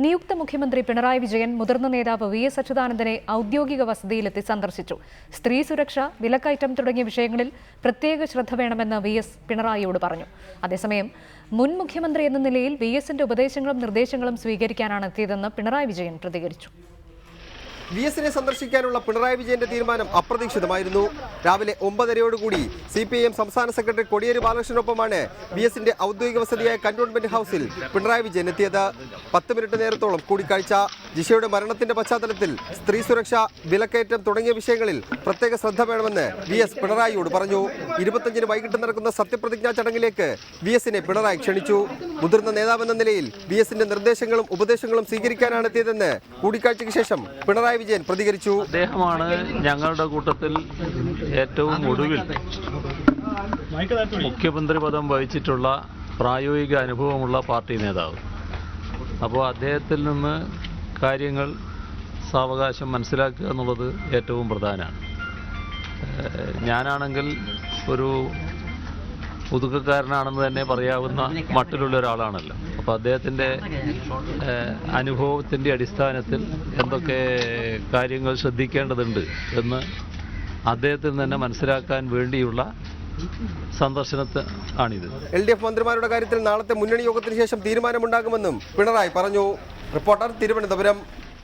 നിയുക്ത മുഖ്യമന്ത്രി പിണറായി വിജയൻ മുതിർന്ന നേതാവ് വി.എസ്. അച്യുതാനന്ദനെ ഔദ്യോഗിക വസതിയിലെത്തി സന്ദർശിച്ചു. സ്ത്രീ സുരക്ഷ, വിലക്കയറ്റം തുടങ്ങിയ വിഷയങ്ങളിൽ പ്രത്യേക ശ്രദ്ധ വേണമെന്ന് വി.എസ്. പിണറായിയോട് പറഞ്ഞു. അതേസമയം മുൻ മുഖ്യമന്ത്രി എന്ന നിലയിൽ വി.എസിന്റെ ഉപദേശങ്ങളും നിർദ്ദേശങ്ങളും സ്വീകരിക്കാനാണ് എത്തിയതെന്ന് പിണറായി വിജയൻ പ്രതികരിച്ചു. വി.എസിനെ സന്ദർശിക്കാനുള്ള പിണറായി വിജയന്റെ തീരുമാനം അപ്രതീക്ഷിതമായിരുന്നു. രാവിലെ 9:30 CPIM സംസ്ഥാന സെക്രട്ടറി കോടിയേരി ബാലകൃഷ്ണനൊപ്പമാണ് വി.എസിന്റെ ഔദ്യോഗിക വസതിയായ കന്റോൺമെന്റ് ഹൌസിൽ പിണറായി വിജയൻ എത്തിയത്. 10 മിനിറ്റ് നേരത്തോളം കൂടിക്കാഴ്ച. ജിഷയുടെ മരണത്തിന്റെ പശ്ചാത്തലത്തിൽ സ്ത്രീ സുരക്ഷ, വിലക്കയറ്റം തുടങ്ങിയ വിഷയങ്ങളിൽ പ്രത്യേക ശ്രദ്ധ വേണമെന്ന് വി.എസ്. പിണറായിയോട് പറഞ്ഞു. 25-ന് വൈകിട്ട് നടക്കുന്ന സത്യപ്രതിജ്ഞാ ചടങ്ങിലേക്ക് വി.എസിനെ പിണറായി ക്ഷണിച്ചു. മുതിർന്ന നേതാവെന്ന നിലയിൽ വി.എസിന്റെ നിർദ്ദേശങ്ങളും ഉപദേശങ്ങളും സ്വീകരിക്കാനാണ് എത്തിയതെന്ന് കൂടിക്കാഴ്ചയ്ക്ക് ശേഷം പിണറായി വിജയൻ പ്രതികരിച്ചു. അദ്ദേഹമാണ് ഞങ്ങളുടെ കൂട്ടത്തിൽ ഏറ്റവും ഒടുവിൽ മുഖ്യമന്ത്രി പദം വഹിച്ചിട്ടുള്ള പ്രായോഗിക അനുഭവമുള്ള പാർട്ടി നേതാവ്. അപ്പോൾ അദ്ദേഹത്തിൽ നിന്ന് കാര്യങ്ങൾ സാവകാശം മനസ്സിലാക്കുക എന്നുള്ളത് ഏറ്റവും പ്രധാനമാണ്. ഞാനാണെങ്കിൽ ഒരു പുതുക്കക്കാരനാണെന്ന് തന്നെ പറയാവുന്ന മട്ടിലുള്ള ഒരാളാണല്ലോ. അപ്പോൾ അദ്ദേഹത്തിൻ്റെ അനുഭവത്തിൻ്റെ അടിസ്ഥാനത്തിൽ എന്തൊക്കെ കാര്യങ്ങൾ ശ്രദ്ധിക്കേണ്ടതുണ്ട് എന്ന് അദ്ദേഹത്തിൽ തന്നെ മനസ്സിലാക്കാൻ വേണ്ടിയുള്ള സന്ദർശനത്തിനാണിത്. LDF മന്ത്രിമാരുടെ കാര്യത്തിൽ നാളത്തെ മുന്നണി യോഗത്തിന് ശേഷം തീരുമാനമുണ്ടാകുമെന്നും പിണറായി പറഞ്ഞു. റിപ്പോർട്ടർ, തിരുവനന്തപുരം.